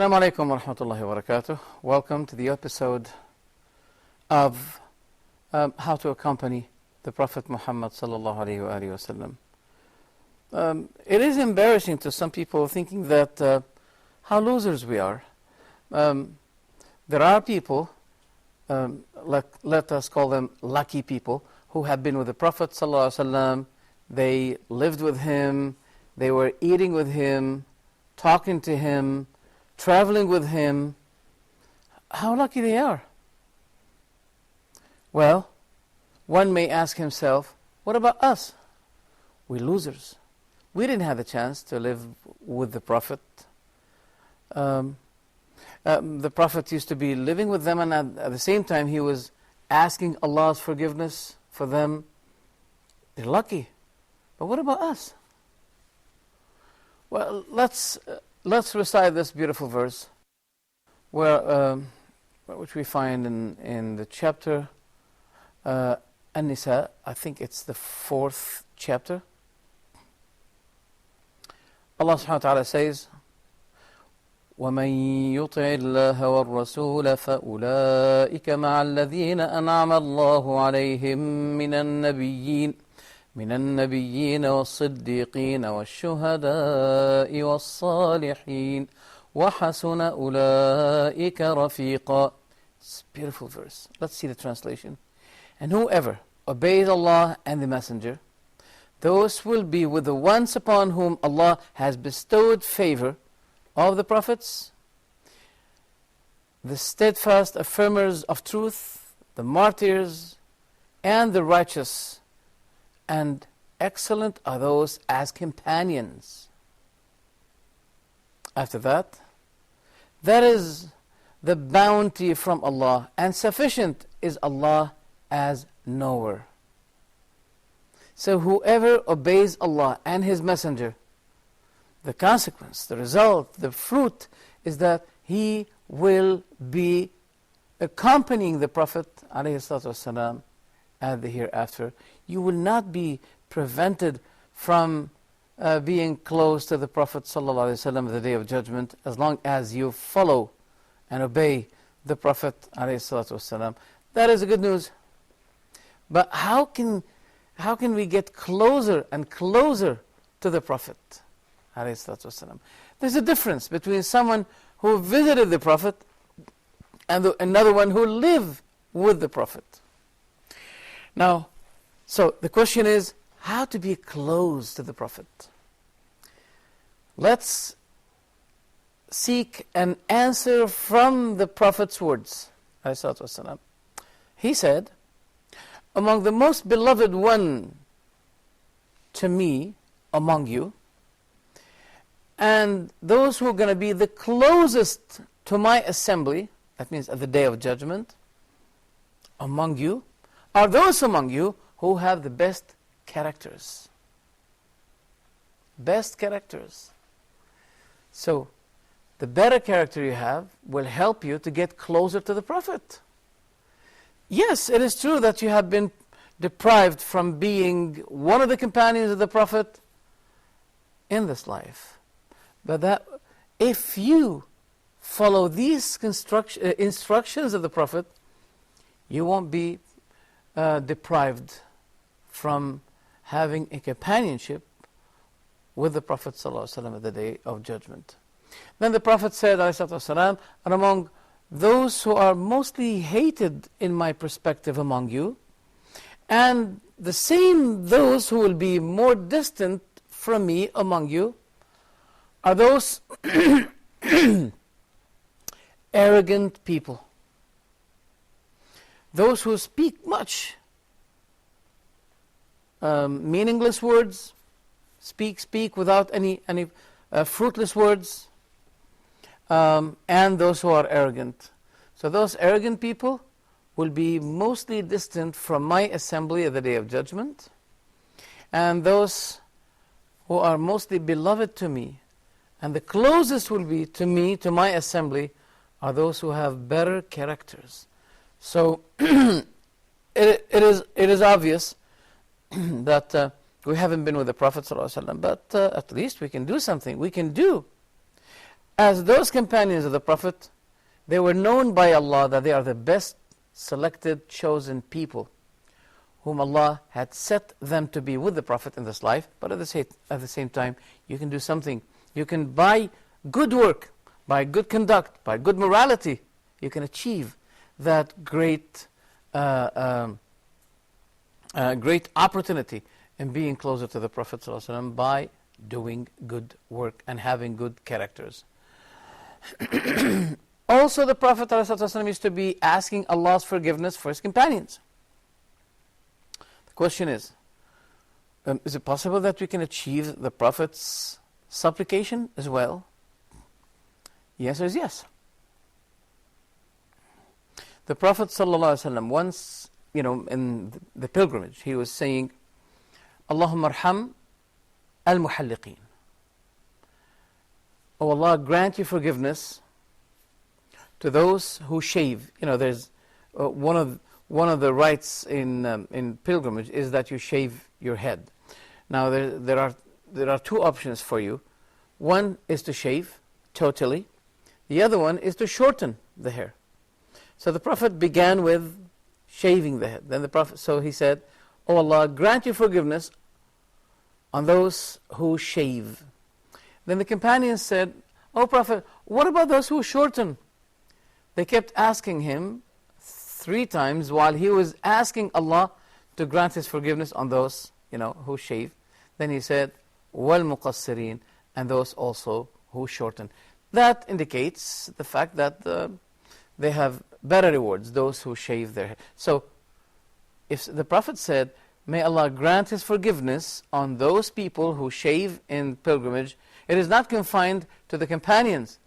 Assalamu alaikum wa rahmatullahi wa barakatuh. Welcome to the episode of how to accompany the Prophet Muhammad sallallahu alayhi wa alihi wasallam. It is embarrassing to some people thinking that how losers we are. There are people, let us call them lucky people, who have been with the Prophet sallallahu alayhi wa sallam. They lived with him, they were eating with him, talking to him, traveling with him. How lucky they are. Well, one may ask himself, what about us? We losers. We didn't have the chance to live with the Prophet. The Prophet used to be living with them, and at the same time he was asking Allah's forgiveness for them. They're lucky. But what about us? Well, let's recite this beautiful verse, which we find in the chapter An-Nisa. I think it's the 4th chapter. Allah subhanahu wa ta'ala says, وَمَن يُطِعِ اللَّهَ وَالرَّسُولَ فَأُولَٰئِكَ مَعَ الَّذِينَ أَنْعَمَ اللَّهُ عَلَيْهِم من النبيين والصديقين والشهداء والصالحين وحسن أولئك رفيقا. It's a beautiful verse. Let's see the translation. And whoever obeys Allah and the Messenger, those will be with the ones upon whom Allah has bestowed favor of the prophets, the steadfast affirmers of truth, the martyrs, and the righteous. And excellent are those as companions. After that is the bounty from Allah, and sufficient is Allah as knower. So whoever obeys Allah and His Messenger, the consequence, the result, the fruit is that he will be accompanying the Prophet ﷺ at the hereafter. You will not be prevented from being close to the Prophet ﷺ at the Day of Judgment as long as you follow and obey the Prophet ﷺ. That is good news. But how can we get closer and closer to the Prophet ﷺ? There's a difference between someone who visited the Prophet and another one who lived with the Prophet. Now, so the question is, how to be close to the Prophet? Let's seek an answer from the Prophet's words. He said, among the most beloved one to me among you, and those who are going to be the closest to my assembly, that means at the Day of Judgment, among you, are those among you who have the best characters. Best characters. So, the better character you have will help you to get closer to the Prophet. Yes, it is true that you have been deprived from being one of the companions of the Prophet in this life. But that if you follow these instructions of the Prophet, you won't be deprived from having a companionship with the Prophet ﷺ at the Day of Judgment. Then the Prophet said, ﷺ, and among those who are mostly hated in my perspective among you, and the same those who will be more distant from me among you, are those arrogant people. Those who speak much, meaningless words, speak without any fruitless words, and those who are arrogant. So those arrogant people will be mostly distant from my assembly at the Day of Judgment, and those who are mostly beloved to me, and the closest will be to me, to my assembly, are those who have better characters. So it is obvious that we haven't been with the Prophet ﷺ, but at least we can do something. We can do as those companions of the Prophet, they were known by Allah that they are the best selected, chosen people whom Allah had set them to be with the Prophet in this life. But at the same time, you can do something. You can, by good work, by good conduct, by good morality, you can achieve that great opportunity in being closer to the Prophet ﷺ by doing good work and having good characters. Also, the Prophet ﷺ used to be asking Allah's forgiveness for his companions. The question is it possible that we can achieve the Prophet's supplication as well? The answer is yes. The Prophet ﷺ once, in the pilgrimage, he was saying, Allahumma arham al-muhalliqeen. Oh Allah, grant you forgiveness to those who shave. There's one of the rites in pilgrimage is that you shave your head. Now there are two options for you. One is to shave totally. The other one is to shorten the hair. So the Prophet began with shaving the head. Then the Prophet, so he said, Oh Allah, grant you forgiveness on those who shave. Then the companions said, Oh Prophet, what about those who shorten? They kept asking him 3 times while he was asking Allah to grant his forgiveness on those, who shave. Then he said, Wal muqassirin, and those also who shorten. That indicates the fact that they have better rewards, those who shave their head. So, if the Prophet said, May Allah grant his forgiveness on those people who shave in pilgrimage, it is not confined to the companions,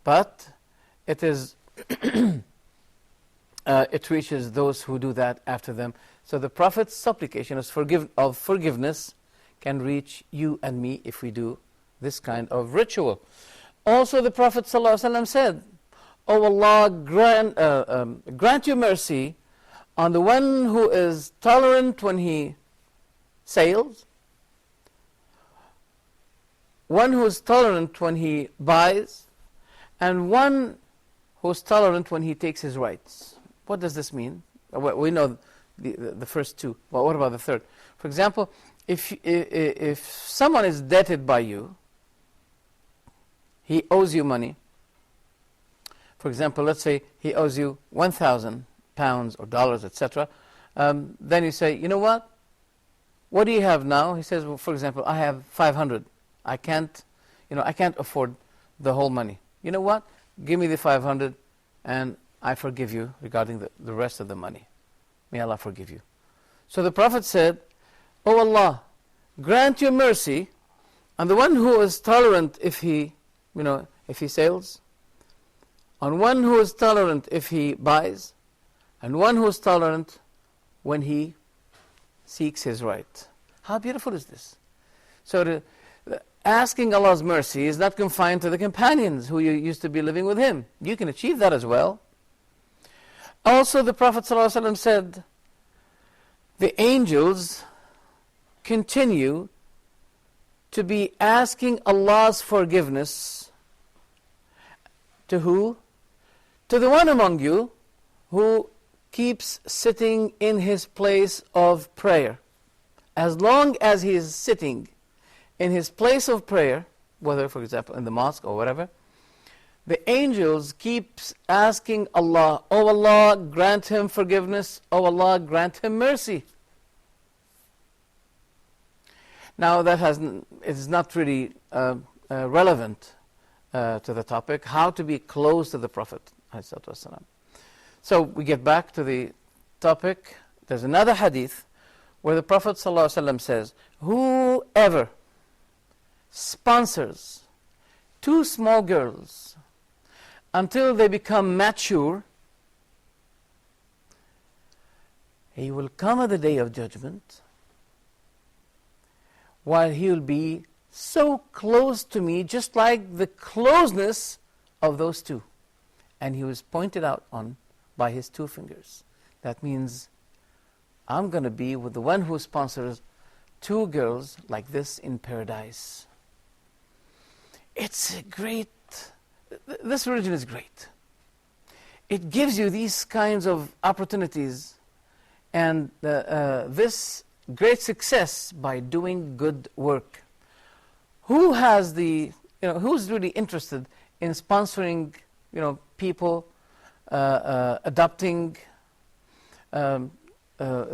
but it is it reaches those who do that after them. So the Prophet's supplication of forgiveness can reach you and me if we do this kind of ritual. Also the Prophet ﷺ said, Oh Allah, grant you mercy on the one who is tolerant when he sails, one who is tolerant when he buys, and one who is tolerant when he takes his rights. What does this mean? We know the first two. Well, what about the third? For example, if someone is indebted by you, he owes you money. For example, let's say he owes you 1,000 pounds or dollars, etc. Then you say, you know what? What do you have now? He says, well, for example, I have 500. I can't afford the whole money. You know what? Give me the 500 and I forgive you regarding the rest of the money. May Allah forgive you. So the Prophet said, Oh Allah, grant your mercy on the one who is tolerant if he sails, on one who is tolerant if he buys, and one who is tolerant when he seeks his right. How beautiful is this? So asking Allah's mercy is not confined to the companions who used to be living with him. You can achieve that as well. Also the Prophet ﷺ said, the angels continue to be asking Allah's forgiveness to who? To the one among you who keeps sitting in his place of prayer. As long as he is sitting in his place of prayer, whether, for example, in the mosque or whatever, the angels keeps asking Allah, Oh Allah, grant him forgiveness. Oh Allah, grant him mercy. Now that is not really relevant to the topic, how to be close to the Prophet. So we get back to the topic. There's another hadith where the Prophet ﷺ says, whoever sponsors 2 small girls until they become mature, he will come at the day of judgment while he will be so close to me, just like the closeness of those 2. And he was pointed out on by his 2 fingers. That means I'm going to be with the one who sponsors 2 girls like this in paradise. it's a great, this religion is great. It gives you these kinds of opportunities and this great success by doing good work. Who has the, who's really interested in sponsoring, people, adopting,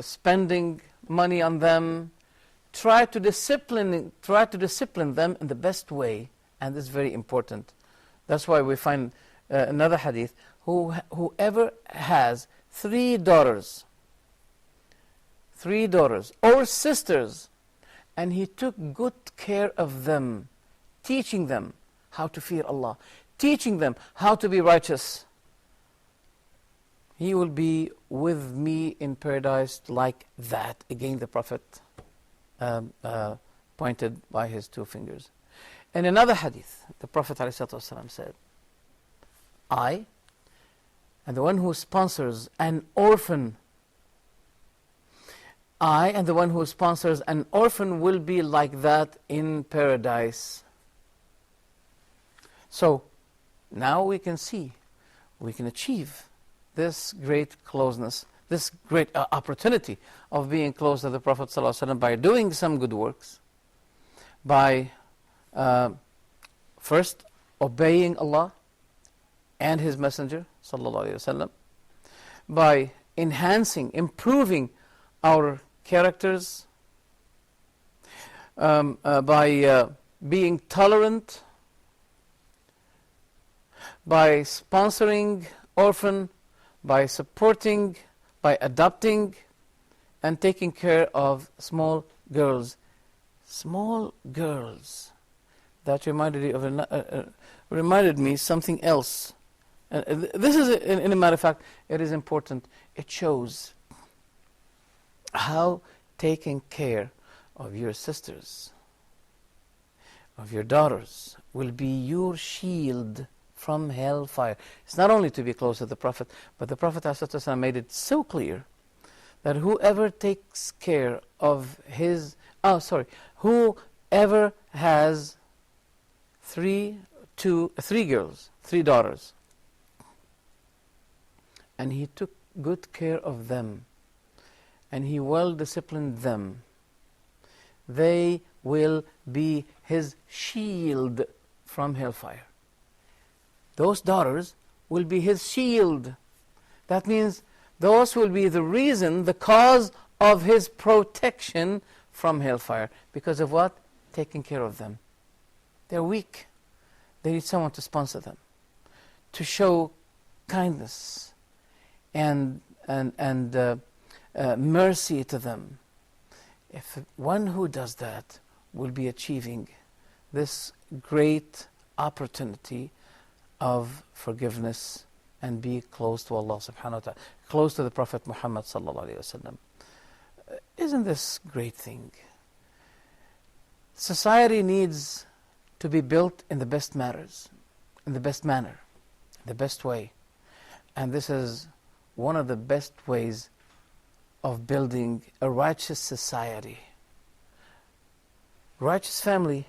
spending money on them, try to discipline them in the best way, and this is very important. That's why we find another hadith, whoever has three daughters or sisters, and he took good care of them, teaching them how to fear Allah, teaching them how to be righteous, he will be with me in paradise like that. Again, the Prophet pointed by his two fingers. In another hadith, the Prophet ﷺ said, I and the one who sponsors an orphan, will be like that in paradise. So, now we can see, we can achieve this great closeness, this great opportunity of being close to the Prophet ﷺ by doing some good works, by first obeying Allah and His Messenger ﷺ, by enhancing, improving our characters, by being tolerant, by sponsoring orphan, by supporting, by adopting, and taking care of small girls. Small girls. That reminded me something else. This is, in a matter of fact, it is important. It shows how taking care of your sisters, of your daughters, will be your shield from hellfire. It's not only to be close to the Prophet, but the Prophet ﷺ made it so clear that whoever takes care of his, whoever has three daughters, and he took good care of them, and he well disciplined them, they will be his shield from hellfire. Those daughters will be his shield. That means those will be the reason, the cause of his protection from hellfire. Because of what? Taking care of them. They're weak. They need someone to sponsor them, to show kindness and mercy to them. If one who does that will be achieving this great opportunity of forgiveness and be close to Allah subhanahu wa ta'ala, close to the Prophet Muhammad sallallahu alayhi wa sallam. Isn't this a great thing? Society needs to be built in the best manners, in the best manner, the best way. And this is one of the best ways of building a righteous society. Righteous family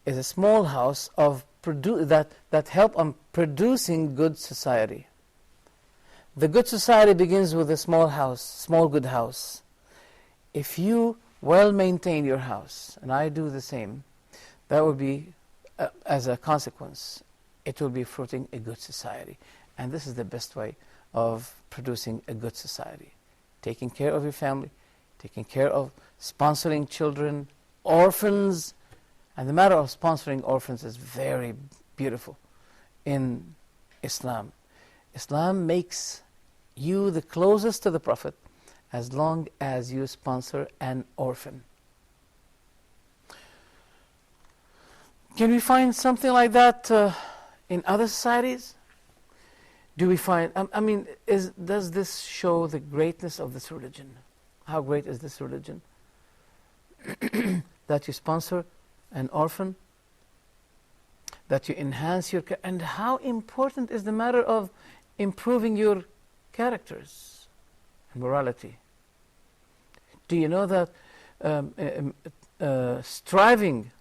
is a small house of that help on producing good society. The good society begins with a small house, small good house. If you well maintain your house, and I do the same, that will be, as a consequence, it will be fruiting a good society. And this is the best way of producing a good society. Taking care of your family, taking care of sponsoring children, orphans. And the matter of sponsoring orphans is very beautiful in Islam. Islam makes you the closest to the Prophet as long as you sponsor an orphan. Can we find something like that in other societies? Do we find, does this show the greatness of this religion? How great is this religion? That you sponsor an orphan, that you enhance your, and how important is the matter of improving your characters and morality. Do you know that striving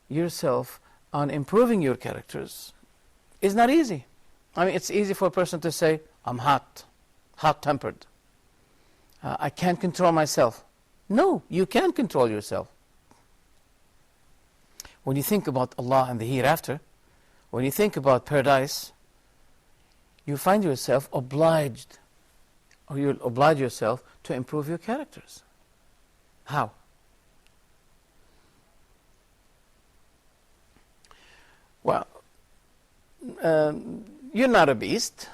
yourself on improving your characters is not easy. I mean, it's easy for a person to say, I'm hot-tempered. I can't control myself. No, you can control yourself. When you think about Allah and the hereafter, when you think about paradise, you find yourself obliged, or you'll oblige yourself to improve your characters. How? Well, you're not a beast,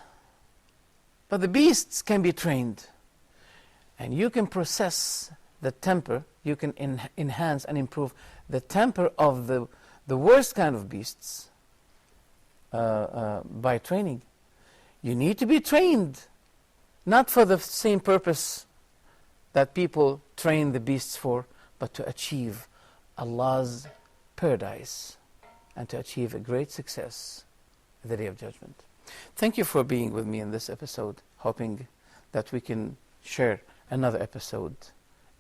but the beasts can be trained. And you can process the temper, you can enhance and improve the temper of the worst kind of beasts by training. You need to be trained, not for the same purpose that people train the beasts for, but to achieve Allah's paradise and to achieve a great success at the Day of Judgment. Thank you for being with me in this episode, hoping that we can share another episode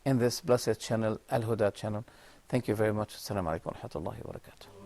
in this blessed channel, Al-Huda channel. Thank you very much. Assalamu alaikum wa rahmatullahi wa barakatuh.